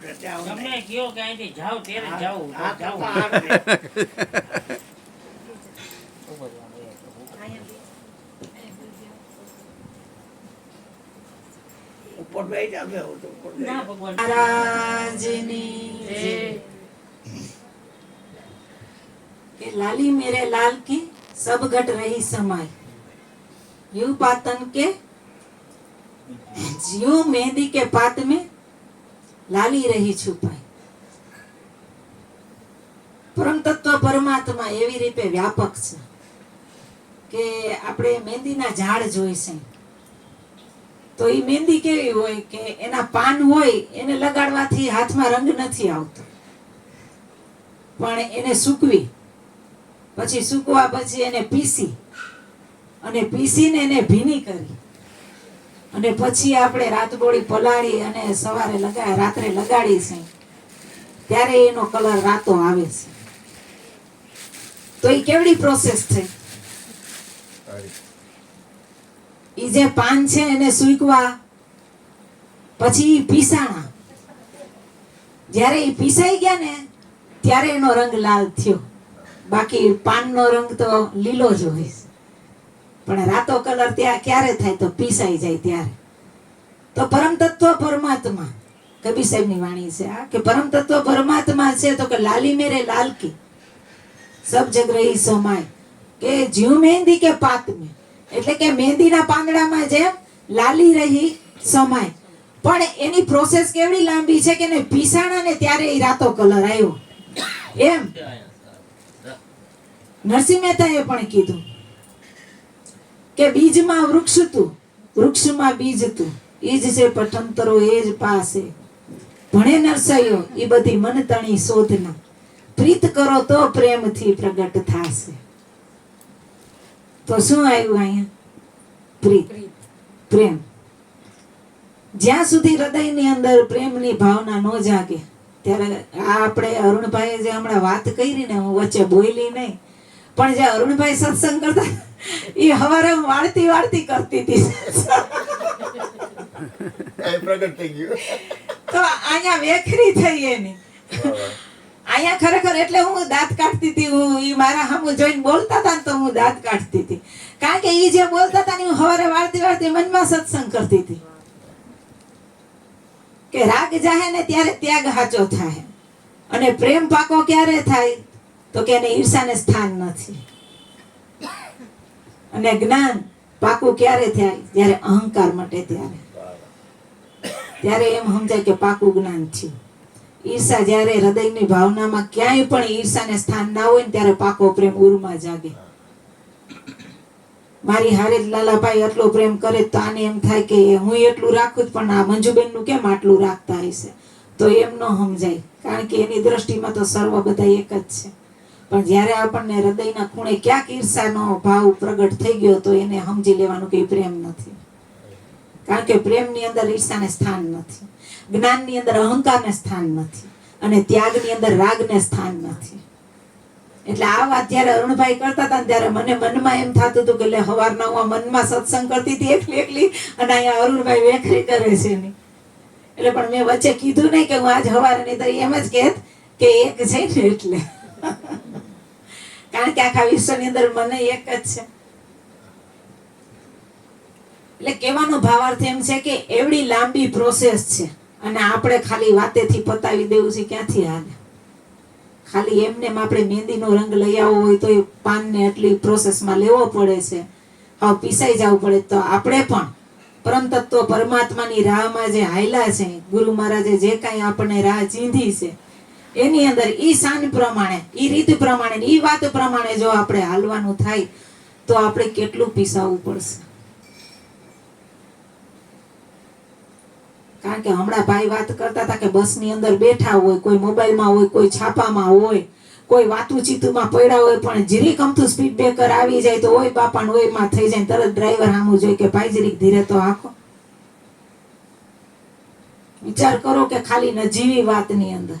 તમને કયો કે અહીંથી જાવ ત્યારે જાવ જાવ ઉપર બેસી જાવ ના ભગવાન महाराजनी जय। कि लाली मेरे लाल की सब घट रही समाय यूं पातन के यूं मेहंदी के पात में लाली रही છુપાઈ। પરમ તત્વ પરમાત્મા એવી રીતે વ્યાપક છે કે આપણે મહેંદીના ઝાડ જોઈ છે તો એ મહેંદી કેવી હોય કે એના પાન હોય એને લગાડવાથી હાથમાં રંગ નથી આવતો, પણ એને સૂકવી પછી સૂકવા પછી એને પીસી અને પીસીને એને ભીની કરી અને પછી આપણે રાતબોળી પલાળી અને સવારે રાત્રે લગાડી છે ત્યારે એનો કલર રાતો આવે છે। તો એ કેવડી પ્રોસેસ થઈ? ઈ જે પાન છે એને સૂકવા પછી પીસાણા, જ્યારે એ પીસાઈ ગયા ને ત્યારે એનો રંગ લાલ થયો, બાકી પાનનો રંગ તો લીલો જ હોય છે, પણ રાતો કલર ત્યાં ક્યારે થાય તો પીસાઈ જાય ત્યારે। તો પરમ તત્વ પરમાત્મા કબીર સાહેબ ની વાણી છે આ કે પરમ તત્વ પરમાત્મા છે તો કે લાલી મેરે લાલ की सब जग रही समाय કે જ્યું મહેંદી કે પાત में એટલે કે મહેંદીના પાંદડામાં જેમ લાલી રહી સમાય, પણ એની પ્રોસેસ કેવડી લાંબી છે કે ને પીસાણા ને ત્યારે એ રાતો કલર આવ્યો। એમ નરસિંહ મહેતાએ પણ કીધું કે બીજમાં વૃક્ષ તું વૃક્ષમાં બીજ તું ઈજ છે પઠંતરો એ જ પાસે ભણે નરસૈયો ઈ બધી મન તણી શોધના પ્રીત કરો તો પ્રેમથી પ્રગટ થાશે। તો શું આવ્યું અહીંયા? પ્રીત, પ્રેમ। જ્યાં સુધી હૃદયની અંદર પ્રેમની ભાવના ન જાગે ત્યારે આ આપણે અરુણભાઈએ જે હમણાં વાત કરી ને, હું વચ્ચે બોલી નહીં, પણ જે અરુણભાઈ સત્સંગ કરતા એ હવારે હું વાળતી કરતી હતી પ્રગટ થઈ ગયું તો અહીંયા વેખરી થઈ એની અહીંયા ખરેખર એટલે હું દાંત કાઢતી હતી, હું ઈ મારા સામું જોઈને બોલતા હતા ને તો હું દાંત કાઢતી હતી, કારણ કે ઈ જે બોલતા હતા ને હું હવારે વાળતી મનમાં સત્સંગ કરતી હતી કે રાગ જાહે ને ત્યારે ત્યાગ સાચો થાય અને પ્રેમ પાકો ક્યારે થાય તો કે એને ઈર્ષાને સ્થાન નથી, અને જ્ઞાન પાકું ક્યારે થાય જ્યારે અહંકાર મટે ત્યારે એમ સમજાય કે પાકું જ્ઞાન થયું। ઈર્ષા જ્યારે હૃદયની ભાવનામાં ક્યાંય પણ ઈર્ષાને સ્થાન ના હોય ને ત્યારે પાકો પ્રેમ ઉરમાં જાગે। મારી હારે લાલાભાઈ એટલો પ્રેમ કરે તો આને એમ થાય કે હું એટલું રાખું પણ આ મંજુબેન નું કેમ આટલું રાખતા હશે, તો એમ ન સમજાય, કારણ કે એની દ્રષ્ટિમાં તો સર્વ બધા એક જ છે, પણ જ્યારે આપણને હૃદયના ખૂણે ક્યાંક ઈર્ષાનો ભાવ પ્રગટ થઈ ગયો તો એને સમજી લેવાનું કે પ્રેમ નથી, કારણ કે પ્રેમની અંદર ઈર્ષાને સ્થાન નથી, જ્ઞાનની અંદર અહંકારને સ્થાન નથી, અને ત્યાગની અંદર રાગને સ્થાન નથી। એટલે આ વાત જ્યારે અરુણભાઈ કરતા હતા ત્યારે મને મનમાં એમ થતું હતું કે હવારના હું મનમાં સત્સંગ કરતી હતી એકલી અને અહીંયા અરુણભાઈ વેખરી કરે છે એની, એટલે પણ મેં વચ્ચે કીધું નહીં કે હું આજ હવારે નહીં તો એમ જ કહેત કે એક છે ને એટલે કારણ કે આખા વિશ્વની અંદર મને એક જ છે। એટલે કહેવાનો ભાવાર્થ એમ છે કે એવડી લાંબી પ્રોસેસ છે અને આપણે ખાલી વાતેથી પતાવી દેવું છે, ક્યાંથી હાલે? ખાલી એમને આપણે મહેંદીનો રંગ લઈ આવવો હોય તો એ પાનને એટલી પ્રોસેસમાં લેવો પડે છે, હવે પીસાઈ જવું પડે। તો આપણે પણ પરમ તત્વ પરમાત્માની રાહમાં જે હાયલા છે, ગુરુ મહારાજે જે કાંઈ આપણને રાહ ચીંધી છે એની અંદર ઈ શાન પ્રમાણે, ઈ રીત પ્રમાણે, ઈ વાત પ્રમાણે જો આપણે હાલવાનું થાય તો આપણે કેટલું પીસાવવું પડશે। કારણ કે હમણાં ભાઈ વાત કરતા હતા કે બસની અંદર બેઠા હોય, કોઈ મોબાઈલમાં હોય, કોઈ છાપામાં હોય, કોઈ વાતું ચીતુમાં પડ્યા હોય, પણ જીરીક અમથું સ્પીડ બ્રેકર આવી જાય તો ઓય બાપા ઓય માં થઈ જાય, તરત ડ્રાઈવર સામું જોઈ કે ભાઈ જીરીક ધીરે તો હાંકો। વિચાર કરો કે ખાલી નજીવી વાતની અંદર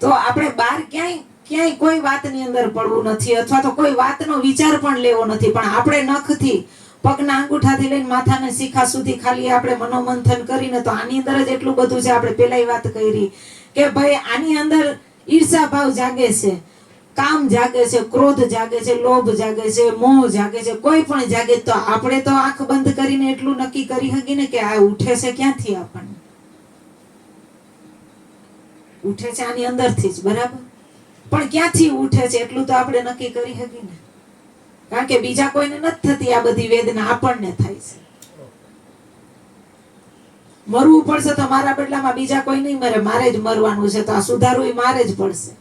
તો આપણે બહાર ક્યાંય કોઈ વાતની અંદર પડવું નથી, અથવા તો કોઈ વાતનો વિચાર પણ લેવો નથી, પણ આપણે નખથી પગના અંગૂઠાથી લઈને માથાના શિખા સુધી ખાલી આપણે મનોમંથન કરીને તો આની અંદર જ એટલું બધું છે. આપણે પેલાય વાત કરી કે ભાઈ આની અંદર ઈર્ષા ભાવ જાગે છે, કામ જાગે છે, ક્રોધ જાગે છે, લોભ જાગે છે, મોહ જાગે છે, કોઈ પણ જાગે. તો આપણે તો આંખ બંધ કરીને એટલું નક્કી કરી શકીએ ને કે આ ઉઠે છે ક્યાંથી, આપણને ઉઠે છે આની અંદરથી જ, બરાબર. પણ ક્યાંથી ઉઠે છે એટલું તો આપણે નક્કી કરી શકીએ ને, કારણ કે બીજા કોઈને નથી થતી આ બધી વેદના, આપણને થાય છે. મરવું પડશે તો મારા બદલામાં બીજા કોઈ નહીં મરે, મારે જ મરવાનું છે. તો આ સુધારવું મારે જ પડશે,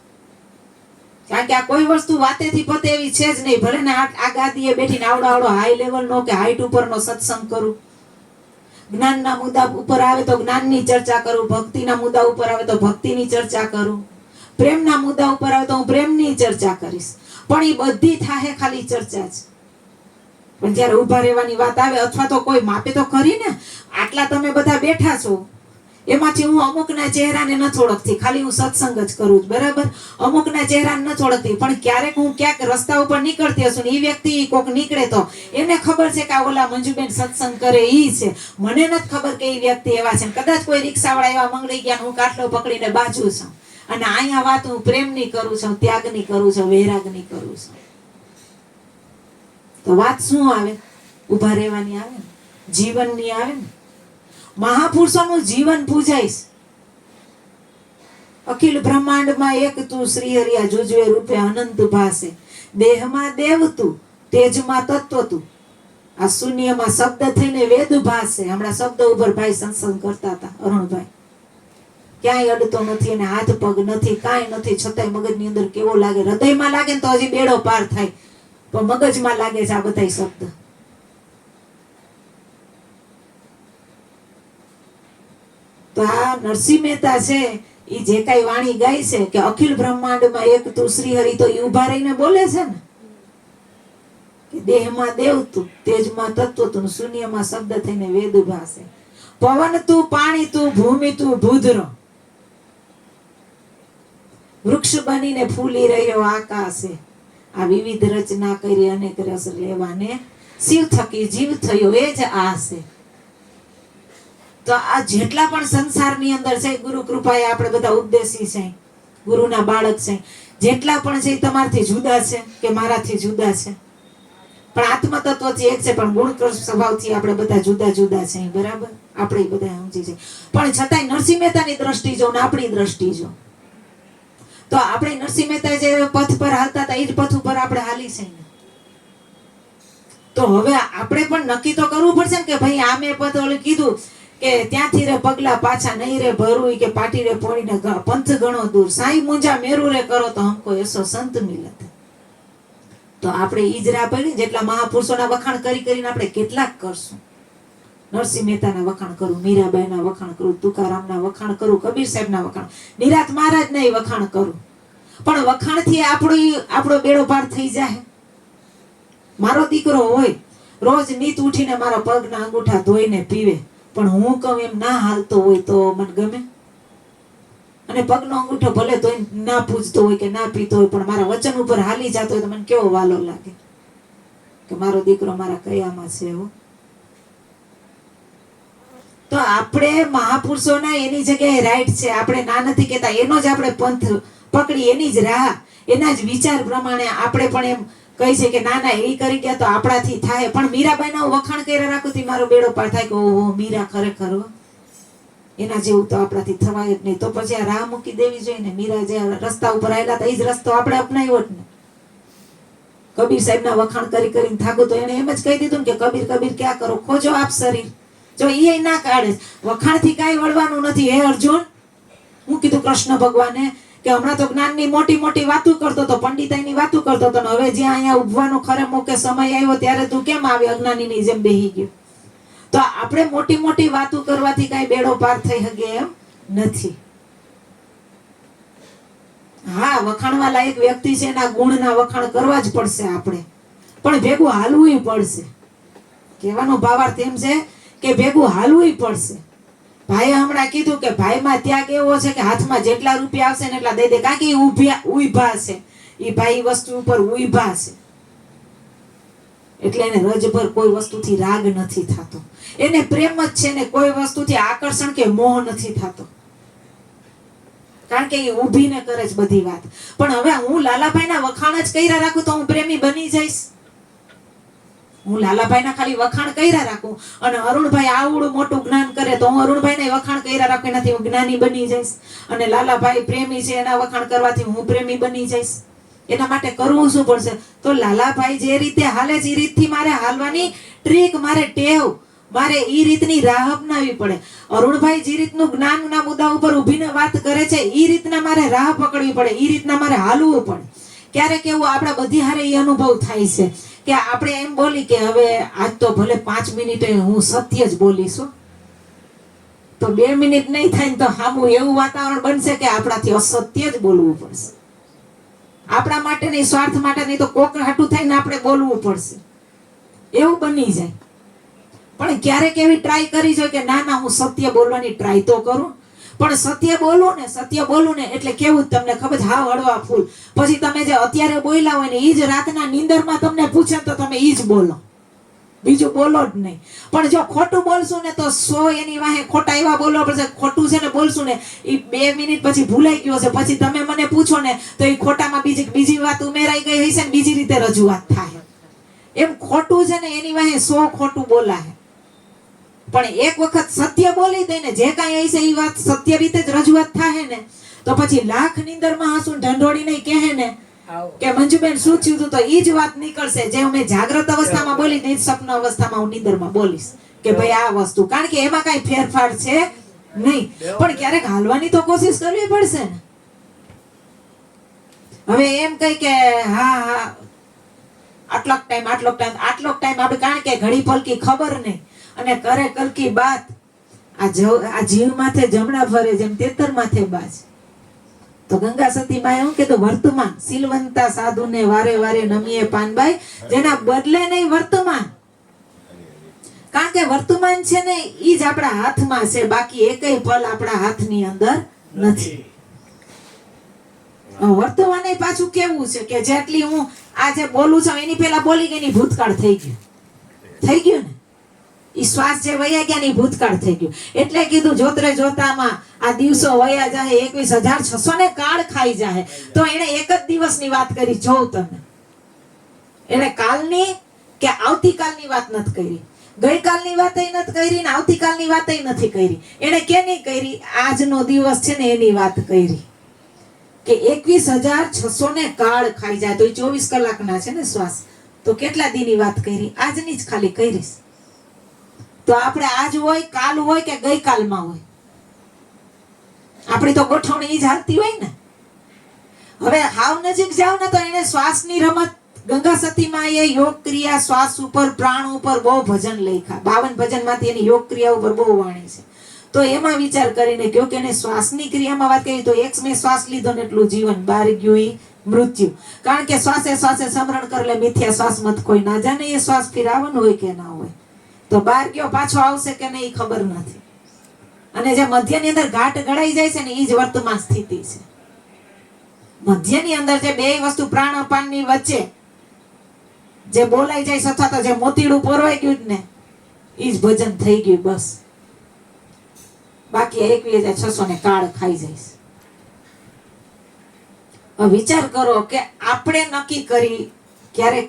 કારણ કે આ કોઈ વસ્તુ વાતેથી પતે એવી છે જ નહીં. ભલે ને આ ગાદીએ બેઠીને આવડો હાઈ લેવલનો કે હાઈટ ઉપરનો સત્સંગ કરું, જ્ઞાનના મુદ્દા ઉપર આવે તો જ્ઞાનની ચર્ચા કરું, ભક્તિના મુદ્દા ઉપર આવે તો ભક્તિની ચર્ચા કરું, પ્રેમના મુદ્દા ઉપર આવે તો હું પ્રેમની ચર્ચા કરીશ. પણ એ બધી થાય ખાલી ચર્ચા જ. પણ જ્યારે ઊભા રહેવાની વાત આવે, અથવા તો કોઈ માપે તો ખરી ને, આટલા તમે બધા બેઠા છો, એમાંથી હું અમુકના ચહેરાને નથી ઓળખતી, ખાલી હું સત્સંગ જ કરું છું, બરાબર. અમુકના ચહેરાને નથી ઓળખતી, પણ ક્યારેક હું ક્યાંક રસ્તા ઉપર નીકળતી હશું ને એ વ્યક્તિ કોક નીકળે તો એને ખબર છે કે આ ઓલા મંજુબેન સત્સંગ કરે ઈ છે. મને નથી ખબર કે એ વ્યક્તિ એવા છે. કદાચ કોઈ રિક્ષાવાળા એવા મંગળી ગયા, હું કાટલો પકડીને બાજુ છું, અને અહીંયા વાત હું પ્રેમની કરું છું, ત્યાગની કરું છું, વૈરાગની કરું છું. તો વાત શું આવે? ઊભા રહેવાની આવે ને, જીવનની આવે ને. મહાપુરુષોનું જીવન પૂજાઈશ. અખિલ બ્રહ્માંડમાં એક તું શ્રી હરિયા જુજવે રૂપે અનંત ભાસે, દેહમાં દેવ તું, તેજમાં તત્વ તું, આ શૂન્યમાં શબ્દ થઈને વેદ ભાસે. હમણાં શબ્દ ઉપર ભાઈ સંસંગ કરતા હતા, અરુણભાઈ. ક્યાંય અડતો નથી અને હાથ પગ નથી, કાંઈ નથી, છતાંય મગજની અંદર કેવો લાગે. હૃદયમાં લાગે ને તો હજી બેડો પાર થાય, પણ મગજમાં લાગે છે આ બધા શબ્દ. તો આ નરસિંહ મહેતા છે, એ જે કઈ વાણી ગાય છે કે અખિલ બ્રહ્માંડમાં એક તું શ્રી હરિ, તો એ ઉભા રહીને બોલે છે ને કે દેહમાં દેવ તું, તેજમાં તત્વ તું, શૂન્યમાં શબ્દ થઈને વેદ ભાસે. પવન તું, પાણી તું, ભૂમિ તું, ભૂધરો, વૃક્ષ બનીને ફૂલી રહ્યો આકાશે, આ વિવિધ રચના કરી અનેક રસ લેવાને, શિવ થકી જીવ થયો એ જ આ છે. તો આ જેટલા પણ સંસારની અંદર છે, ગુરુ કૃપાએ આપણે બધા ઉપદેશી છે, ગુરુના બાળક છે, જેટલા પણ છે તમારથી જુદા છે કે મારાથી જુદા છે, પણ આત્મ તત્વથી એક છે, પણ ગુણ સ્વભાવથી આપણે બધા જુદા જુદા છે, બરાબર. આપણે બધા સમજી છે, પણ છતાંય નરસિંહ મહેતાની દ્રષ્ટિ જો ને આપણી દ્રષ્ટિ જો, તો આપણે નરસિંહ મહેતા જે પથ પર હાલતા હતા એ જ પથ ઉપર આપણે હાલી છે ને. તો હવે આપણે પણ નક્કી તો કરવું પડશે ને કે ભાઈ આ મેં પથ ઓલે કીધું કે ત્યાંથી રે પગલા પાછા નહીં રે ભરું, કે પાટી રે પોણીને પંથ ઘણો દૂર, સાઈ મુંજા મેરુ રે કરો તો હમકો એસો સંત મિલત. તો આપણે ઈ જ રાહ પડી. જેટલા મહાપુરુષોના વખાણ કરી કરીને આપણે કેટલાક કરશું. નરસિંહ મહેતાના વખાણ કરું, મીરાબાઈના વખાણ કરું, તુકારામના વખાણ કરું, કબીર સાહેબના વખાણ, નિરાત મહારાજના વખાણ કરું. પણ વખાણથી આપણો બેડો પાર થઈ જાય. મારો દીકરો હોય રોજ નીત ઉઠીને મારા પગના અંગૂઠા ધોઈને પીવે, પણ હું કહું એમ ના હાલતો હોય તો મને ગમે? અને પગનો અંગૂઠો ભલે તો ના પૂજતો હોય કે ના પીતો હોય, પણ મારા વચન ઉપર હાલી જતો હોય તો મને કેવો વાલો લાગે કે મારો દીકરો મારા કયામાં છે. એવો તો આપણે મહાપુરુષોના એની જગ્યાએ રાઈટ છે. આપણે ના નથી કહેતા, એનો જ આપણે પંથ પકડી, એની જ રાહ, એના જ વિચાર પ્રમાણે આપણે પણ એમ કહી છે કે ના ના એ કરી ગયા તો આપણાથી થાય. પણ મીરાબાઈના વખાણ કર્યા રાખું મારો બેડો પાર થાય કે ઓહો મીરા ખરેખર એના જેવું તો આપણાથી થવાય જ નહીં. તો પછી આ રાહ મૂકી દેવી જોઈએ ને. મીરા જે રસ્તા ઉપર આવેલા હતા એ જ રસ્તો આપણે અપનાવ્યો જ ને. કબીર સાહેબના વખાણ કરી કરીને થાકું તો એને એમ જ કહી દીધું કે કબીર કબીર ક્યાં કરો, ખોજો આપ શરીર. જો એ ના કાઢે, વખાણથી કાંઈ વળવાનું નથી. હે અર્જુન, હું કીધું કૃષ્ણ ભગવાને કે હમણાં તો જ્ઞાનની મોટી મોટી વાતો કરતો હતો, પંડિતાઈની વાતો કરતો હતો, હવે જ્યાં અહીંયા ઉભવાનો ખરે મોકે સમય આવ્યો ત્યારે તું કેમ આવે અજ્ઞાનીની જેમ બેહી ગયો? તો આપણે મોટી મોટી વાતો કરવાથી કાંઈ બેડો પાર થઈ શકે એમ નથી. હા, વખાણવા લાયક વ્યક્તિ છે, એના ગુણના વખાણ કરવા જ પડશે આપણે, પણ ભેગું હાલવું પડશે. કહેવાનો ભાવાર્થ એમ છે કે ભેગું હાલવું પડશે. ભાઈએ હમણાં કીધું કે ભાઈમાં ત્યાગ એવો છે કે હાથમાં જેટલા રૂપિયા આવશે ને એટલા દઈ દે, કારણ કે ઉભા છે એ ભાઈ વસ્તુ ઉપર ઉભા છે. એટલે એને રજભર કોઈ વસ્તુથી રાગ નથી થતો. એને પ્રેમ જ છે ને કોઈ વસ્તુથી આકર્ષણ કે મોહ નથી થતો, કારણ કે એ ઊભીને કરે છે બધી વાત. પણ હવે હું લાલાભાઈના વખાણ જ કર્યા રાખું તો હું પ્રેમી બની જઈશ? હું લાલાભાઈના ખાલી વખાણ કર્યા રાખું અને અરુણભાઈ આવડું મોટું જ્ઞાન કરે તો હું અરુણભાઈના વખાણ કર્યા રાખું એનાથી હું જ્ઞાની બની જઈશ? અને લાલાભાઈ પ્રેમી છે એના વખાણ કરવાથી હું પ્રેમી બની જઈશ? એના માટે કરવું શું પડશે? તો લાલાભાઈ જે રીતે હાલે છે એ રીતથી મારે હાલવાની ટ્રીક, મારે ટેવ, મારે ઈ રીતની રાહ અપનાવી પડે. અરુણભાઈ જે રીતનું જ્ઞાનના મુદ્દા ઉપર ઊભીને વાત કરે છે ઈ રીતના મારે રાહ પકડવી પડે, ઈ રીતના મારે હાલવું પડે. ક્યારેક એવું આપણા બધી હારે ઈ અનુભવ થાય છે કે આપણે એમ બોલી કે હવે આજ તો ભલે 5 મિનિટે હું સત્ય જ બોલીશ, તો 2 મિનિટ નહીં થાય ને તો સામું એવું વાતાવરણ બનશે કે આપણાથી અસત્ય જ બોલવું પડશે. આપણા માટે નહીં, સ્વાર્થ માટે નહીં, તો કોક હાટું થઈને આપણે બોલવું પડશે, એવું બની જાય. પણ ક્યારેક એવી ટ્રાય કરી જોઈએ કે ના હું સત્ય બોલવાની ટ્રાય તો કરું. પણ સત્ય બોલું ને એટલે કેવું તમને ખબર છે, હાવ હળવા ફૂલ. પછી તમે જે અત્યારે બોલ્યા હોય ને ઈ જ રાતના નીંદરમાં તમને પૂછે તો તમે ઈ જ બોલો, બીજું બોલો જ નહીં. પણ જો ખોટું બોલશું ને તો 100 એની વાહે ખોટા એવા બોલવા પડશે. ખોટું છે ને બોલશું ને એ 2 મિનિટ પછી ભૂલાઈ ગયો છે, પછી તમે મને પૂછો ને તો એ ખોટામાં બીજી વાત ઉમેરાઈ ગઈ હશે ને બીજી રીતે રજૂઆત થાય. એમ ખોટું છે ને એની વાહે 100 ખોટું બોલાય. પણ એક વખત સત્ય બોલી દે ને જે કાંઈ હશે એ વાત સત્ય રીતે જ રજૂઆત થાય ને તો પછી લાખ નીંદરમાં હસું ઢંઢોળી નહીં કહે ને કે મંજુબેન શું થયું હતું, તો ઈ જ વાત નીકળશે જે અમે જાગ્રત અવસ્થામાં બોલી ને સ્વપ્ન અવસ્થામાં હું નીંદરમાં બોલીશ કે ભાઈ આ વસ્તુ, કારણ કે એમાં કાંઈ ફેરફાર છે નહીં. પણ ક્યારેક હાલવાની તો કોશિશ કરવી પડશે ને. હવે એમ કઈ કે હા આટલોક ટાઈમ આપણે, કારણ કે ઘડી પલકી ખબર નહીં અને કરે કલકી બાત. આ જીવ માથે જમણા ફરે જેમ તેતર માથે બાજ. તો ગંગા સતી માં એવું કીધું વર્તમાન સિલવંતા સાધુને વારે વારે નમીએ પાનબાઈ, જેના બદલે નહીં વર્તમાન. કારણ કે વર્તમાન છે ને ઈ જ આપણા હાથમાં છે, બાકી એકેય પલ આપણા હાથની અંદર નથી. વર્તમાન પાછું કેવું છે કે જેટલી હું આજે બોલું છું એની પેલા બોલી ગઈ એની ભૂતકાળ થઈ ગયું ને. ઈ શ્વાસ જે વયા ગયા ની ભૂતકાળ થઈ ગયું. એટલે કીધું જોતરે જોતામાં આ દિવસો વયા જાય 21,600 ને કાળ ખાઈ જાય. તો એને એક જ દિવસની વાત કરી. જોઉં તમે એને કાલની કે આવતીકાલની વાત નથી કરી, ગઈકાલની વાતય નથી કરી ને આવતીકાલની વાતય નથી કરી. એને કેની કરી? આજનો દિવસ છે ને એની વાત કરી કે 21,600 ને કાળ ખાઈ જાય. તો 24 કલાકના છે ને શ્વાસ, તો કેટલા દીની વાત કરી? આજની જ ખાલી કરીશ. તો આપણે આજ હોય, કાલ હોય કે ગઈકાલમાં હોય, આપણી તો ગોઠવણી ઈ જ હાલતી હોય ને. હવે હાવ નજીક જાવ ને તો એને શ્વાસની રમત ગંગા સતીમાં એ યોગ ક્રિયા શ્વાસ ઉપર, પ્રાણ ઉપર બહુ ભજન લખ્યા. 52 ભજનમાંથી એની યોગ ક્રિયા ઉપર બહુ વાણી છે. તો એમાં વિચાર કરીને કહ્યું કે એને શ્વાસની ક્રિયામાં વાત કરી તો એક મેં શ્વાસ લીધો ને એટલું જીવન, બહાર ગયું ઈ મૃત્યુ. કારણ કે શ્વાસે શ્વાસે સ્મરણ કર લે મિથ્યા શ્વાસ મત કોઈ ના જાણે. એ શ્વાસ ફિરાવાનો હોય કે ના હોય, તો બહાર ગયો પાછો આવશે કે નહીં ખબર નથી. અને જે મધ્યની અંદર ઘાટ ઘડાઈ જાય છે ને એ જ વર્તમાન સ્થિતિ છે. મધ્યની અંદર જે બે વસ્તુ પ્રાણ અપાનની વચ્ચે જે બોલાઈ જાય અથવા તો જે મોતીડું પોરવાઈ ગયું ને એ જ ભજન થઈ ગયું બસ. બાકી 21,600 ને કાળ ખાઈ જાય. વિચાર કરો કે આપણે નક્કી કરી, ક્યારેક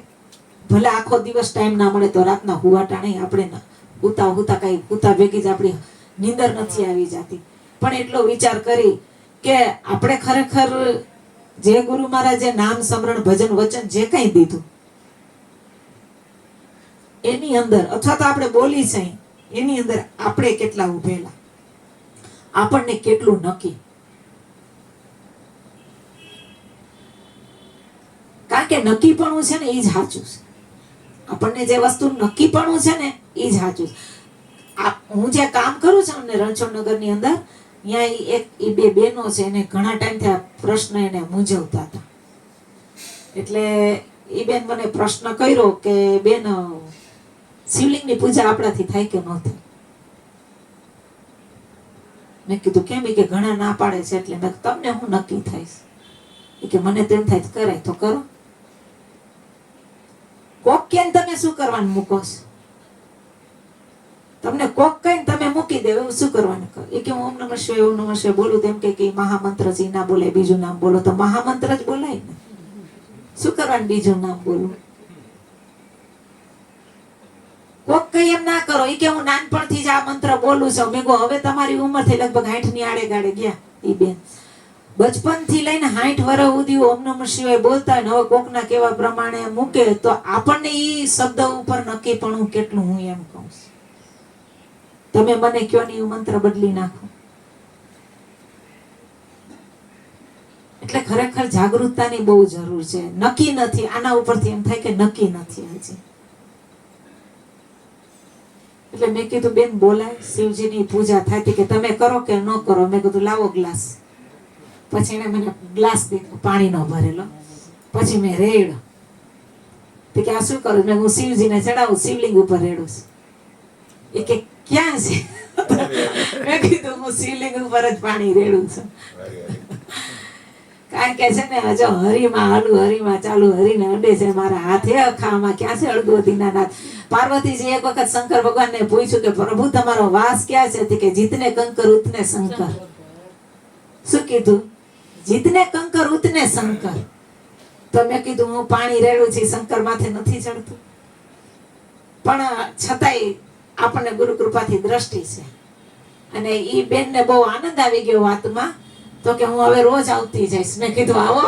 ભલે આખો દિવસ ટાઈમ ના મળે તો રાતના હુવાટાણે આપણે હુતા કઈ હુતા ભેગી જ આપણી નીંદર નથી આવી જતી. પણ એટલો વિચાર કરી કે આપણે ખરેખર જે ગુરુ મહારાજે નામ સ્મરણ ભજન વચન જે કઈ દીધું એની અંદર અથવા તો આપણે બોલી છે એની અંદર આપણે કેટલા ઉભેલા, આપણને કેટલું નક્કી. કારણ કે નક્કીપણું છે ને એ જ સાચું છે. આપણને જે વસ્તુ નક્કીપણું છે ને એ જ સાચું છે. હું જે કામ કરું છું ને રણછોડનગર ની અંદર, ત્યાં એ બે બહેનો છે, એને ઘણા ટાઈમ થી પ્રશ્ન એને મૂંઝવતા હતા. એટલે એ બેન મને પ્રશ્ન કર્યો કે બેન શિવલિંગ ની પૂજા આપણાથી થાય કે ન થાય? મેં કીધું કેમ? કે ઘણા ના પાડે છે. એટલે મેં તમને હું નક્કી થઈશ કે મને તેમ થાય કરાય તો કરો. કોક કે તમે શું કરવાનું મૂકો છો? તમને કોક કહીને તમે મૂકી દેવ એવું શું કરવાનું કહો? એ કે હું ઓમ નમઃ શિવાય ઓમ નમઃ શિવાય બોલું તેમ કે મહામંત્ર છે ના બોલે બીજું નામ બોલો તો મહામંત્ર જ બોલાય ને. શું કરવાનું બીજું નામ બોલું? કોક કઈ એમ ના કરો. એ કે હું નાનપણથી જ આ મંત્ર બોલું છું. મેં કહું હવે તમારી ઉંમર થઈ લગભગ 60 ની આડે ગાડે ગયા. એ બેન બચપન થી લઈને 60 વર્ષ સુધી ઓમ નમઃ શિવાય બોલતા હોય ને હવે કોકના કેવા પ્રમાણે મૂકે તો આપણને ઈ શબ્દ ઉપર નક્કીપણું કેટલું હું એમ કહું છું. તમે મને કયો ને મંત્ર બદલી નાખો. એટલે ખરેખર જાગૃતતાની બહુ જરૂર છે. નક્કી નથી આના ઉપરથી એમ થાય કે નક્કી નથી હજી. એટલે મેં કીધું બેન બોલાય શિવજીની પૂજા થાય કે તમે કરો કે ન કરો. મેં કીધું લાવો ગ્લાસ. પછી એને મને ગ્લાસ દીધો પાણીનો ભરેલો. પછી મેં રેડ્યો કે આ શું કરું? મેં હું શિવજીને ચડાવું શિવલિંગ ઉપર રેડું છું. એ કે ક્યાં છે? મેં કીધું હું શિવલિંગ ઉપર જ પાણી રેડું છું. કારણ કે છે ને જો હરીમાં હાલું હરીમાં ચાલુ હરીને અડે છે મારા હાથે અખામાં ક્યાં છે અડગોદીના નાથ. પાર્વતીજી એક વખત શંકર ભગવાનને પૂછ્યું કે પ્રભુ તમારો વાસ ક્યાં છે? કે જીતને કંકર ઉતને શંકર. શું કીધું? જીતને કંકર ઉતને શંકર. તો મેં કીધું હું પાણી રેડું છું શંકર માથે નથી ચડતું. પણ છતાંય આપણને ગુરુ કૃપાથી દ્રષ્ટિ છે. અને ઈ બેનને બહુ આનંદ આવી ગયો વાતમાં. તો કે હું હવે રોજ આવતી જઈશ. મેં કીધું આવો.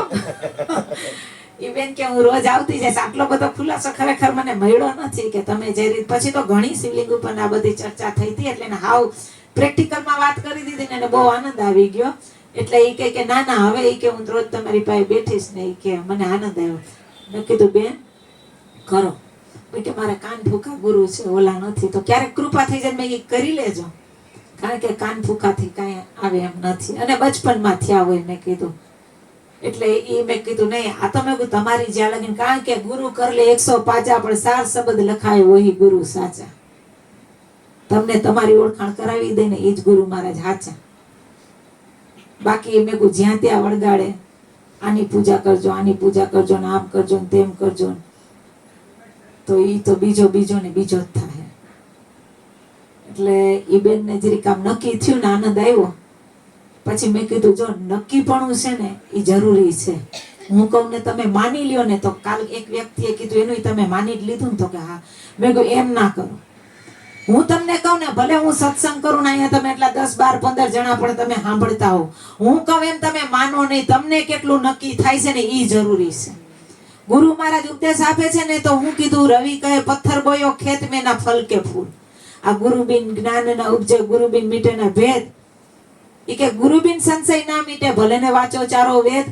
ઈ બેન કે હું રોજ આવતી જઈશ. આટલો બધો ખુલાસો ખરેખર મને મળ્યો નથી કે તમે જે રીત. પછી તો ઘણી શિવલિંગ ઉપર આ બધી ચર્ચા થઈ હતી એટલે એને હાવ પ્રેક્ટિકલમાં વાત કરી દીધી ને એને બહુ આનંદ આવી ગયો. એટલે એ કે ના ના હવે એ કે હું રોજ તમારી પાસે બેઠીશ ને એ કે મને આનંદ આવ્યો. મેં કીધું બેન કરો. કે મારે કાન ફૂકા ગુરુ છે ઓલા નથી. તો ક્યારેક કૃપા થઈ જાય મેં એ કરી લેજો. કારણ કે કાન ફૂકાથી કાંઈ આવે એમ નથી. અને બચપનમાં થયા હોય મેં કીધું. એટલે એ મેં કીધું નહીં આ તો મેં કીધું તમારી જ્યાં લગીને. કારણ કે ગુરુ કરલે 105 પણ સાર શબ્દ લખાય વહી ગુરુ સાચા. તમને તમારી ઓળખાણ કરાવી દે ને એ જ ગુરુ મહારાજ સાચા. બાકી મેં કીધું જ્યાં ત્યાં વળગાડે આની પૂજા કરજો આની પૂજા કરજો ને આમ કરજો ને તેમ કરજો તો ઈ તો બીજો ને બીજો જ થાય. એટલે ઈ બેનને જરીક આમ નક્કી થયું ને આનંદ આવ્યો. પછી મેં કીધું જો નક્કીપણું છે ને એ જરૂરી છે. હું કહું ને તમે માની લ્યો ને તો કાલ એક વ્યક્તિએ કીધું એનું તમે માની જ લીધું ને તો કે હા. મેં કહ્યું એમ ના કરો. હું તમને કહું ને ભલે હું સત્સંગ કરું ને અહીંયા તમે એટલા 10, 12, 15 જણા પણ તમે સાંભળતા હો. હું કહું એમ તમે માનો નહીં. તમને કેટલું નક્કી થાય છે ને એ જરૂરી છે. ગુરુ મહારાજ ઉપદેશ આપે છે ને તો હું કીધું રવિ કહે પથ્થર બોયો ખેત મેં ના ફલ કે ફૂલ. આ ગુરુબિન જ્ઞાન ના ઉપજે ગુરુબિન મીટે ના ભેદ. એ કે ગુરુબિન સંશય ના મીટે ભલે ને વાંચો ચારો વેદ.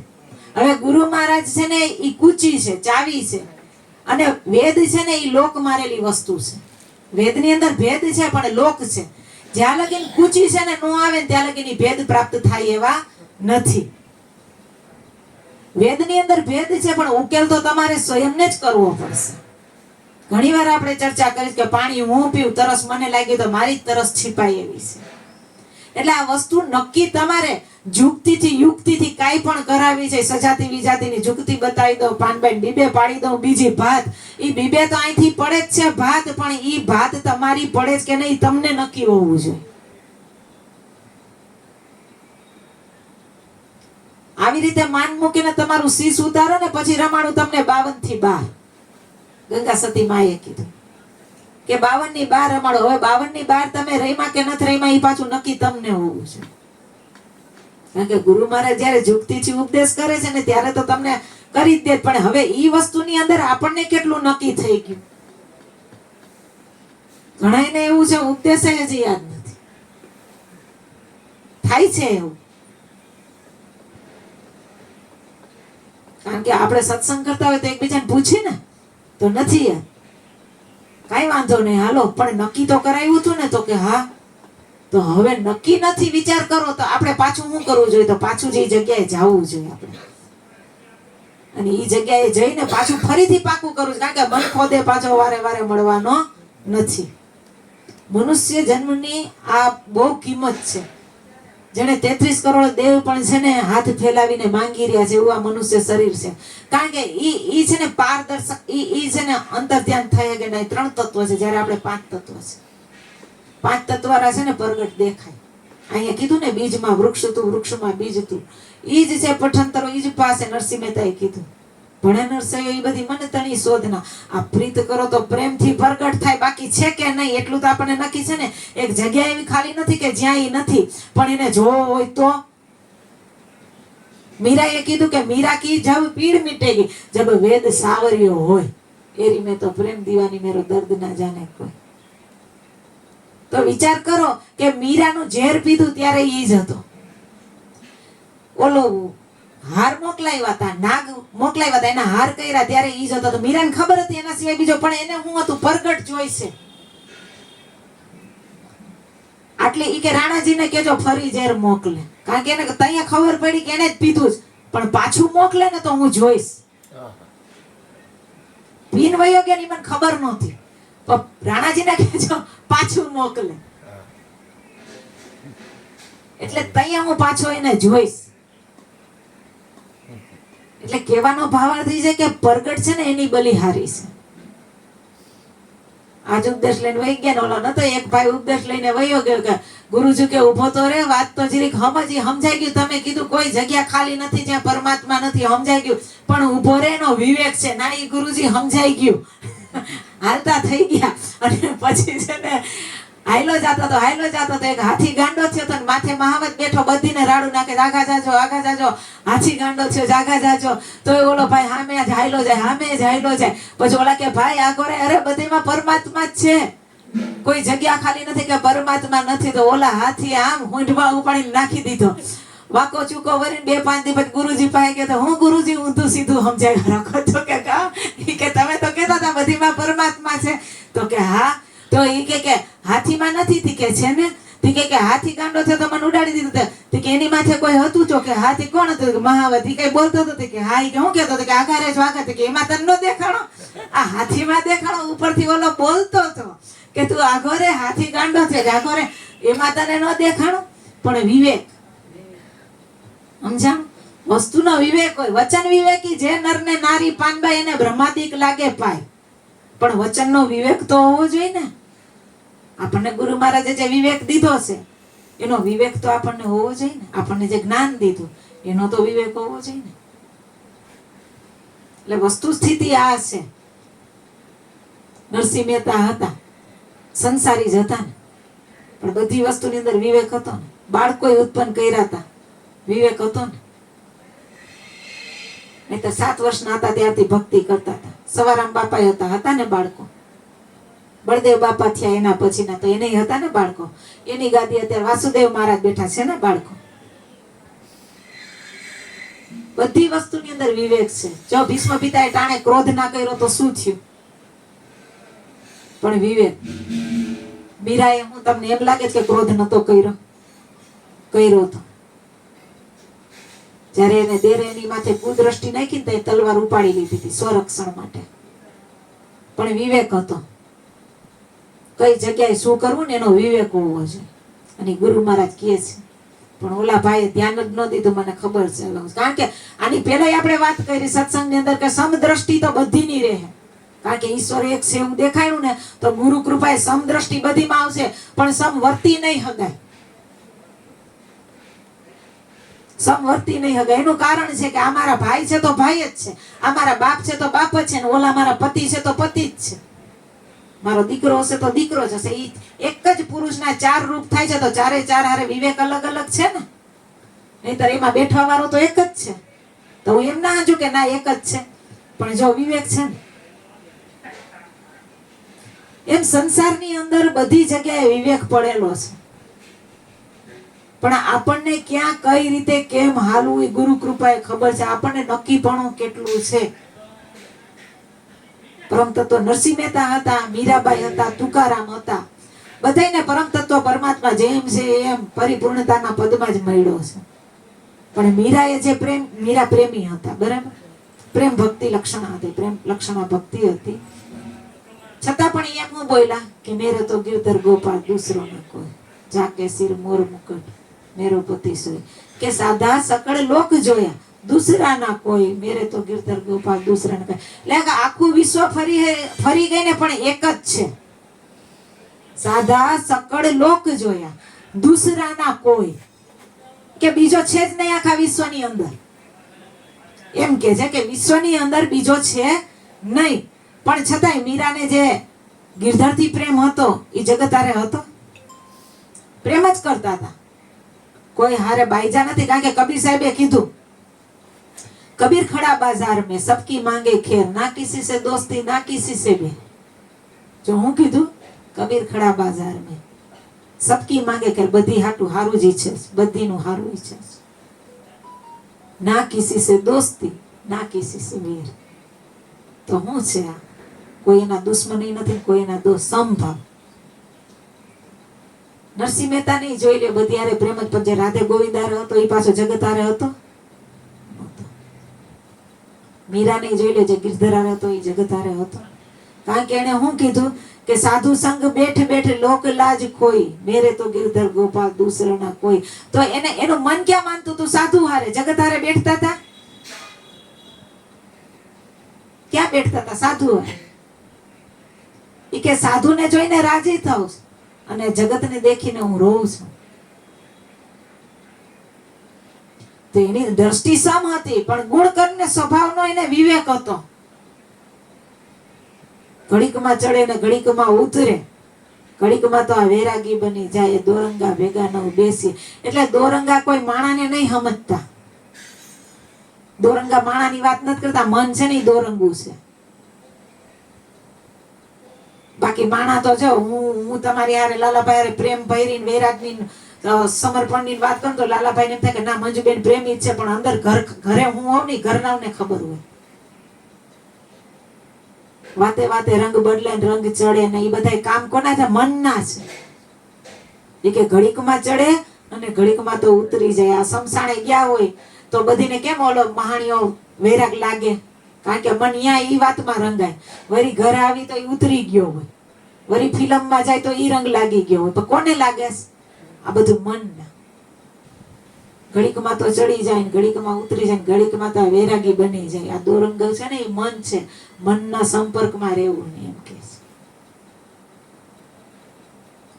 હવે ગુરુ મહારાજ છે ને એ કૂચી છે ચાવી છે. અને વેદ છે ને એ લોક મારેલી વસ્તુ છે. વેદની અંદર ભેદ છે પણ લોક છે. જ્યાં લગીન કૂચી છે ને નો આવે ત્યાં લગીન ભેદ પ્રાપ્ત થાય એવા નથી. વેદની અંદર ભેદ છે પણ ઉકેલ તો તમારે સ્વયંને જ કરવો પડશે. ઘણીવાર આપણે ચર્ચા કરી કે પાણી હું પીવું તરસ મને લાગી તો મારી જ તરસ છીપાય એવી છે. એટલે આ વસ્તુ નક્કી તમારે યુક્તિથી કાંઈ પણ કરાવી છે. સજાતી વિજાતીની જુક્તિ બતાવી દો પાનબાઈ બીબે પાડી દઉં બીજી ભાત. ઈ બીબે તો અહીંથી પડે જ છે ભાત પણ ઈ ભાત તમારી પડે જ કે નહીં તમને નક્કી હોવું જોઈએ. આવી રીતે માન મૂકીને તમારું શીશ ઉતારો ને પછી રમાડું તમને 52 થી 12. ગંગા સતી માએ કીધું કે 52 ની 12 રમાડો. હવે 52 ની 12 તમે રહીમાં કે નથી રહીમાં એ પાછું નક્કી તમને હોવું છે. કારણ કે ગુરુ મહારાજ જયારે જુક્તિથી ઉપદેશ કરે છે ને ત્યારે તો તમને કરી જ દે. પણ હવે ઈ વસ્તુની અંદર આપણને કેટલું નક્કી થઈ ગયું. ઘણાને એવું છે ઉપદેશ હજી યાદ નથી. થાય છે એવું. કારણ કે આપણે સત્સંગ કરતા હોય તો એકબીજાને પૂછીએ ને તો નથી યાદ. કઈ વાંધો નહીં હાલો પણ નક્કી તો કરાવ્યું હતું ને તો કે હા. તો હવે નક્કી નથી વિચાર કરો તો આપણે પાછું શું કરવું જોઈએ? તો પાછું જે જગ્યાએ જવું જોઈએ આપણે. અને એ જગ્યાએ જઈને પાછું ફરીથી પાકું કરવું. કારણ કે મન ખોદે પાછો વારે વારે મળવાનો નથી. મનુષ્ય જન્મની આ બહુ કિંમત છે. જેને 33 કરોડ દેવ પણ છે ને હાથ ફેલાવીને માંગી રહ્યા છે, એવું આ મનુષ્ય શરીર છે. કારણ કે ઈ છે ને પારદર્શક, ઈ છે ને અંતર ધ્યાન થાય કે નહીં. 3 તત્વ છે, જ્યારે આપણે 5 તત્વ છે. 5 તત્વરા છે ને પ્રગટ દેખાય. અહીંયા કીધું ને બીજમાં વૃક્ષ હતું, વૃક્ષમાં બીજ હતું. ઈ જ છે પઠંતરો, ઈ જ પાસે નરસિંહ મહેતાએ કીધું. ભણે નરસૈયો એ બધી મને તણી શોધના. આ પ્રીત કરો તો પ્રેમથી પ્રગટ થાય, બાકી છે કે નહીં એટલું તો આપણને નક્કી છે ને. એક જગ્યા એવી ખાલી નથી કે જ્યાં ઈ નથી, પણ એને જોવો હોય તો. મીરાએ કીધું કે મીરા કી જબ પીડ મિટેગી જબ વેદ સાવર્યો હોય, એરી મેં તો પ્રેમ દીવાની મેરો દર્દ ના જાને કોઈ. તો વિચાર કરો કે મીરાનું ઝેર પીધું ત્યારે ઈ જ હતો. ઓલો હાર મોકલાવ્યા હતા, નાગ મોકલાવ્યા હતા, એના હાર કર્યા ત્યારે ઈ જ હતો. તો મીરાને ખબર હતી એના સિવાય બીજો, પણ એને શું હતું? પ્રગટ જોઈશે. આટલે ઈ કે રાણાજીને કેજો ફરી ઝેર મોકલે, કારણ કે એને ત્યાં ખબર પડી કે એને જ પીધું જ, પણ પાછું મોકલે ને તો હું જોઈશ. પીન વયો ગયા ની મને ખબર નહોતી, પણ રાણાજીને કેજો પાછું મોકલે, એટલે ત્યાં હું પાછો એને જોઈશ. એટલે કહેવાનો ભાવાર્થ એ છે કે પ્રગટ છે ને એની બલિહારી છે. આજ ઉપદેશ લઈને વહી ગયા ને ઓલો નતો એક ભાઈ ઉપદેશ લઈને વયો ગયો કે ગુરુજી કે ઉભો તો રે, વાત તો જરીક સમજાઈ ગયું. તમે કીધું કોઈ જગ્યા ખાલી નથી જ્યાં પરમાત્મા નથી, સમજાઈ ગયું. પણ ઉભો રે નો વિવેક છે ના, ઈ ગુરુજી સમજાઈ ગયું. હાલતા થઈ ગયા અને પછી છે ને હાયલો જાતો તો એક હાથી ગાંડો થયો તો માથે મહાવત બેઠો, બધીને રાડું નાખે, આગા જાજો. હાથી ગાંડો થયો, જાગા જાજો. તો ઓલો ભાઈ સામે જ હાયલો જાય. પછી ઓલા કે ભાઈ આગો રે, અરે બધીમાં પરમાત્મા જ છે, કોઈ જગ્યા ખાલી નથી કે પરમાત્મા નથી. તો ઓલા હાથી આમ ઊંઢમાં ઉપાડીને નાખી દીધો. વાકો ચૂકો વરીને 2-5 દિવસ ગુરુજી પાસે ગયો તો હું ગુરુજી ઊંધું સીધું સમજાય રાખો છો કે કામ. કે તમે તો કહેતા હતા બધીમાં પરમાત્મા છે. તો કે હા. તો ઈ કે હાથીમાં નથી થી કે છે ને. તી કે હાથી ગાંડો થયો તો મને ઉડાડી દીધું. તે કે એની માથે કોઈ હતું તો કે હાથી કોણ હતું? મહાવત. ઈ કઈ બોલતો હતો કે હા. ઈ કે હું કહેતો હતો કે આઘા રે સ્વાગત. કે એમાં તને નો દેખાણો, આ હાથીમાં દેખાણો. ઉપરથી ઓલો બોલતો હતો કે તું આઘો રે, હાથી ગાંડો છે આઘો રે, એમાં તને નો દેખાણો. પણ વિવેક સમજાણ, વસ્તુનો વિવેક હોય. વચન વિવેકી જે નર ને નારી પાનબાઈ એને બ્રહ્માદિક લાગે પાય, પણ વચનનો વિવેક તો હોવો જોઈએ ને. આપણને ગુરુ મહારાજે જે વિવેક દીધો છે એનો વિવેક તો આપણને હોવો જોઈએ ને. આપણને જે જ્ઞાન દીધું એનો તો વિવેક હોવો જોઈએ ને. એટલે વસ્તુ સ્થિતિ આ છે. નરસિંહ મહેતા હતા, સંસારી જ હતા ને, પણ બધી વસ્તુની અંદર વિવેક હતો ને. બાળકો ઉત્પન્ન કર્યા હતા, વિવેક હતો ને. નહીં તો 7 વર્ષના હતા ત્યારથી ભક્તિ કરતા હતા. સવારામ બાપા હતા ને બાળકો. બળદેવ બાપા થયા એના પછીના, તો એને હતા ને બાળકો. એની ગાદી અત્યારે વાસુદેવ મહારાજ બેઠા છે ને બાળકો. બધી વસ્તુની અંદર વિવેક છે. જો ભીષ્મ પિતાએ ટાણે ક્રોધ ના કર્યો તો શું થયું? પણ વિવેક. મીરાએ, હું તમને એમ લાગે છે કે ક્રોધ નતો કર્યો તો જ્યારે એને દેરે એની માથે કુદ્રષ્ટિ નાખી ને તલવાર ઉપાડી લીધી હતી સ્વરક્ષણ માટે. પણ વિવેક હતો. કઈ જગ્યાએ શું કરવું ને એનો વિવેક હોવો છે. અને ગુરુ મહારાજ કહે છે, પણ ઓલા ભાઈએ ધ્યાન જ ન દીધું, મને ખબર છે. કારણ કે આની પહેલા આપણે વાત કરી સત્સંગની અંદર કે સમદ્રષ્ટિ તો બધીની રહે. કારણ કે ઈશ્વર એક છે એવું દેખાયું ને, તો ગુરુ કૃપાએ સમદ્રષ્ટિ બધીમાં આવશે, પણ સમવર્તી નહીં હગાય. સમવર્તી નહીં હગાય. એનું કારણ છે કે આ મારા ભાઈ છે તો ભાઈ જ છે, આ મારા બાપ છે તો બાપ જ છે, ને ઓલા મારા પતિ છે તો પતિ જ છે, મારો દીકરો હશે તો દીકરો જ હશે. ઈ એક જ પુરુષના 4 રૂપ થાય છે, તો 4 હારે વિવેક અલગ અલગ છે ને. નહીતર એમાં બેઠવા વાળો તો એક જ છે. તો હું એમ ના સમજુ કે ના એક જ છે, પણ જો વિવેક છે ને. એમ સંસારની અંદર બધી જગ્યાએ વિવેક પડેલો છે, પણ આપણને ક્યાં કઈ રીતે કેમ હાલવું એ ગુરુ કૃપાએ ખબર છે. આપણને નક્કીપણું કેટલું છે. પરમ તત્વ નરસિંહ મહેતા હતા, મીરાબાઈ હતા, તુકારામ હતા. બધાને પરમ તત્વ પરમાત્મા જેમ છે એમ પરિપૂર્ણતાના પદમાં જ મળ્યો છે. પણ મીરાએ જે પ્રેમ, મીરા પ્રેમી હતા, બરાબર. પ્રેમ ભક્તિ લક્ષણા હતી, પ્રેમ લક્ષણા ભક્તિ હતી. છતાં પણ એમ હું બોલ્યા કે મેરે તો ગિરધર ગોપાલ દૂસરો ના કોઈ, જાકે સિર મોર મુકટ મેરો પતિ સોય કે સાધા સકળ લોક જોયા દૂસરા ના કોઈ મેરે તો ગિરધર ગોપાલ દૂસરા ના કોઈ એટલે આખું વિશ્વ ફરી ગઈ ને પણ એક જ છે. સાધા સકળ લોક જોયા દૂસરા ના કોઈ કે બીજો છે જ નહીં આખા વિશ્વની અંદર. એમ કે છે કે વિશ્વની અંદર બીજો છે નહીં, પણ છતાંય મીરાને જે ગિરધરથી પ્રેમ હતો એ જગત હારે હતો, પ્રેમ જ કરતા હતા, કોઈ હારે બાઈજા નથી. કારણ કે કબીર સાહેબે કીધું કબીર ખડા બાजार में सबकी मांगे खेर ना किसी से दोस्ती ना किसी से भी. જો હું કીધું કબીર ખડા બાजार में सबकी मांगे खेर બધી હાટું હારું જ ઈચ્છે, બધીનું હારું ઈચ્છે, ના કિસી સે દોસ્તી ના કિસી સે વેર. તો હું છે આ કોઈ એના દુશ્મની નથી, કોઈ એના દોસ્ત, સમભાવ. નરસિંહ મહેતા નહીં જોઈ લે બધી હારે પ્રેમ જ, પણ જે રાધે ગોવિંદ હારે હતો એ પાછો જગત હારે હતો. મીરા નહીં જોઈ લે જે ગિરધર હારે હતો એ જગત હારે હતો. કારણ કે એને શું કીધું કે સાધુ સંગ બેઠ બેઠ લોક લાજ કોઈ મેરે તો ગિરધર ગોપાલ દૂસરા ના કોઈ. તો એને એનું મન ક્યાં માનતું તું? સાધુ હારે, જગત હારે બેઠતા હતા. ક્યાં બેઠતા હતા? સાધુ હારે. ઈ કે સાધુને જોઈને રાજી થાઉં અને જગતને દેખીને હું રોઉં છું. તો એની દ્રષ્ટિ સમ હતી, પણ ગુણ ને સ્વભાવનો એને વિવેક હતો. ઘડીકમાં ચડે ને ઘડીકમાં ઉતરે, ઘડીકમાં તો આ વૈરાગી બની જાય, દોરંગા ભેગા ન બેસી. એટલે દોરંગા કોઈ માણાને નહીં સમજતા. દોરંગા માણાની વાત નથી કરતા, મન છે ને એ દોરંગું છે. બાકી માણા તો જો હું તમારી હારે લાલાભાઈ હારે પ્રેમ ભૈરી વૈરાગની સમર્પણની વાત કરું તો લાલાભાઈ ને એમ થાય કે ના મંજુબેન પ્રેમી જ છે, પણ અંદર ઘરે હું હોઉં ને ઘરનાઓને ખબર હોય. વાતે વાતે રંગ બદલે રંગ ચડે ને એ બધા કામ કોના છે? મનના છે. એ કે ઘડીકમાં ચડે અને ઘડીકમાં તો ઉતરી જાય. આ સમસાણે ગયા હોય તો બધીને કેમ ઓલો મહાણીઓ વૈરાગ લાગે? કારણ કે મન અહીંયા ઈ વાતમાં રંગાય. વળી ઘરે આવી તો ઈ ઉતરી ગયો હોય, વળી ફિલ્મમાં જાય તો ઈ રંગ લાગી ગયો હોય. પણ કોને લાગે? આ બધું મનના. ઘડીકમાં તો ચડી જાય, ઘડીકમાં ઉતરી જાય, ઘડીકમાં તો વૈરાગી બની જાય. આ દોરંગ છે ને એ મન છે, મનના સંપર્કમાં રહેવું ને એમ કે છે.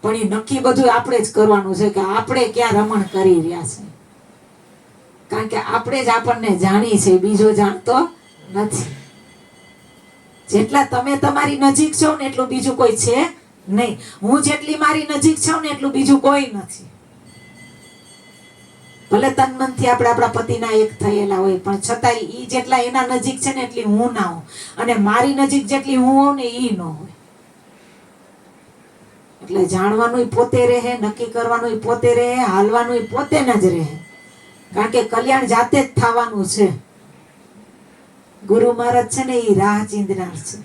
પણ એ નક્કી બધું આપણે જ કરવાનું છે કે આપણે ક્યાં રમણ કરી રહ્યા છે. કારણ કે આપણે જ આપણને જાણી છે, બીજો જાણતો નથી. જેટલા તમે તમારી નજીક છો ને એટલું બીજું કોઈ છે નહીં. હું જેટલી મારી નજીક છું ને એટલું બીજું કોઈ નથી. ભલે તન મનથી આપણે આપણા પતિના એક થયેલા હોય, પણ છતાંય ઈ જેટલા એના નજીક છે ને એટલી હું ના હોઉં, અને મારી નજીક જેટલી હું હોઉં ને ઈ ન હોય. એટલે જાણવાનું પોતે રહે, નક્કી કરવાનું પોતે રહે, હાલવાનું પોતે ન જ રહે. કારણ કે કલ્યાણ જાતે જ થવાનું છે. ગુરુ મહારાજ છે ને એ રાહ ચીંધનાર છે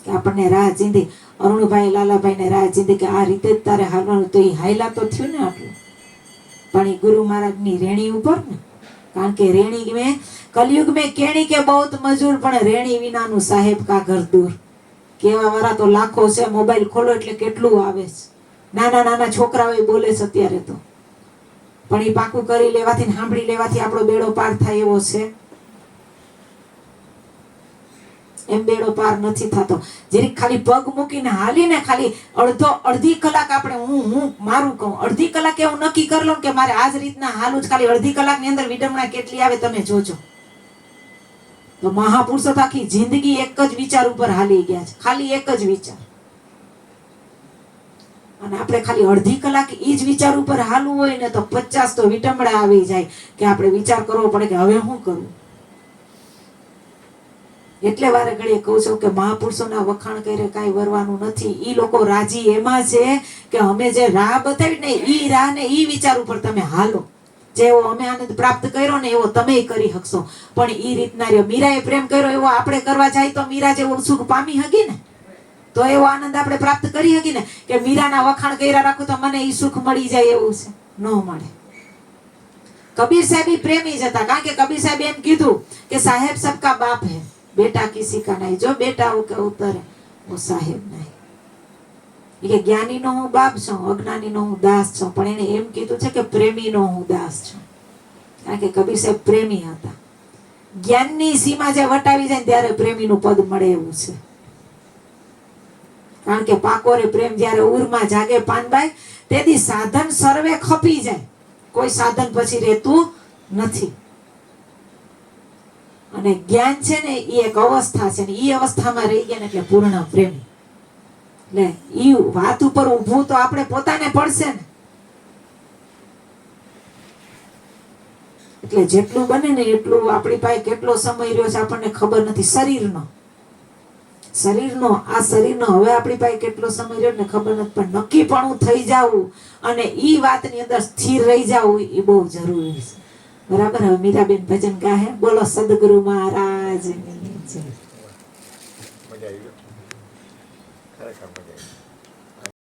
કે આપણને રાહ ચીંધી. અરુણભાઈ લાલાભાઈ ને રાહ ચીંધી કે આ રીતે જ તારે હાલવાનું. તો એ હાયલા તો થયું ને આટલું, પણ એ ગુરુ મહારાજ ની રેણી ઉપર ને. કારણ કે રેણી મેં કલયુગ મેં કેણી કે બહુત મજૂર, પણ રેણી વિનાનું સાહેબ કા ઘર દૂર. કેવા વાળા તો લાખો છે. મોબાઈલ ખોલો એટલે કેટલું આવે છે. નાના નાના છોકરાઓ બોલે છે અત્યારે તો, પણ એ પાકું કરી લેવાથી સાંભળી લેવાથી આપણો બેડો પાર થાય એવો છે? એમ બેડો પાર નથી થતો. જરીક ખાલી પગ મૂકીને હાલીને ખાલી અડધી કલાક આપણે હું મારું કહું, અડધી કલાક એવું નક્કી કરી લો કે મારે આ જ રીતના હાલું જ. ખાલી અડધી કલાકની અંદર વિડંબણા કેટલી આવે તમે જોજો. તો મહાપુરુષો તો આખી જિંદગી એક જ વિચાર ઉપર હાલી ગયા છે, ખાલી એક જ વિચાર. અને આપણે ખાલી અડધી કલાક એ જ વિચાર ઉપર હાલવું હોય ને તો 50 તો વિટંબડા આવી જાય કે આપણે વિચાર કરવો પડે કે હવે શું કરવું. એટલે વારે ઘડીએ કહું છું કે મહાપુરુષોના વખાણ કરે કાંઈ વરવાનું નથી. ઈ લોકો રાજી એમાં છે કે અમે જે રાહ બતાવી ને ઈ રાહ ને ઈ વિચાર ઉપર તમે હાલો. જેવો અમે આનંદ પ્રાપ્ત કર્યો ને એવો તમે કરી શકશો. પણ ઈ રીતના રહ્યો. મીરાએ પ્રેમ કર્યો એવો આપણે કરવા જાય તો મીરા જેવું સુખ પામી હકી ને, તો એવો આનંદ આપણે પ્રાપ્ત કરી હકી ને. કે મીરાના વખાણ કર્યા રાખું તો મને ઈ સુખ મળી જાય એવું છે? ન મળે. કબીર સાહેબ પ્રેમી જ હતા. કારણ કે કબીર સાહેબ એમ કીધું કે સાહેબ સબકા બાપ હે, બેટા કિસી કા નહીં. જો બેટા ઉતરે वो साहेब नहीं. ઈ કે જ્ઞાનીનો હું બાપ છું, અજ્ઞાનીનો હું દાસ છું, પણ એને એમ કીધું છે કે પ્રેમીનો હું દાસ છું. કારણ કે કબીર સાહેબ પ્રેમી હતા. જ્ઞાનની સીમા જે વટાવી જાય ને ત્યારે પ્રેમીનું પદ મળે એવું છે. કારણ કે પાકોરે પ્રેમ જ્યારે ઉરમાં જાગે પાનબાઈ, તેથી સાધન સર્વે ખપી જાય, કોઈ સાધન પછી રહેતું નથી. અને જ્ઞાન છે ને એ એક અવસ્થા છે, ને એ અવસ્થામાં રહી ગયા ને એટલે પૂર્ણ પ્રેમી. એટલે ઈ વાત ઉપર ઊભું તો આપણે પોતાને પડશે ને. એટલે જેટલું બને ને એટલું આપણી પાસે કેટલો સમય રહ્યો છે આપણને ખબર નથી. શરીરનો આ શરીરનો હવે આપણી પાસે કેટલો સમય રહ્યો ને ખબર નથી, પણ નક્કીપણું થઈ જવું અને ઈ વાતની અંદર સ્થિર રહી જવું એ બહુ જરૂરી છે. બરાબર. હવે મીરાબેન ભજન ગાહે. બોલો સદગુરુ મહારાજ. મજા આવી ગયો ખરેખર.